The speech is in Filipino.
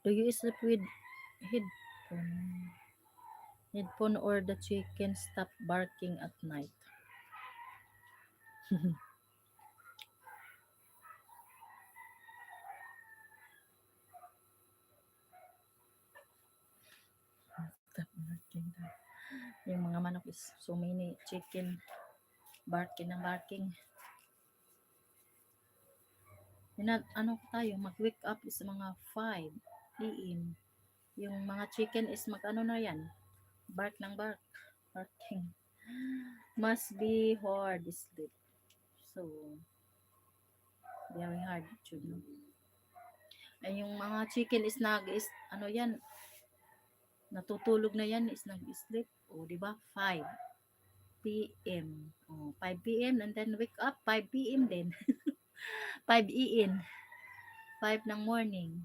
Do you sleep with headphone? Headphone or the chicken stop barking at night? Stop barking daw. Yung mga manok is so many chicken barking na barking. Ano tayo, mag-wake up is mga 5 p.m. Yung mga chicken is mag-ano na yan, bark ng bark, barking. Must be hard sleep. So, very hard to do. Ay, yung mga chicken is ano yan, natutulog na yan, is nag-sleep. O, di ba? 5 p.m. O, 5 p.m. and then wake up 5 p.m. din. 5 a.m. 5 ng morning.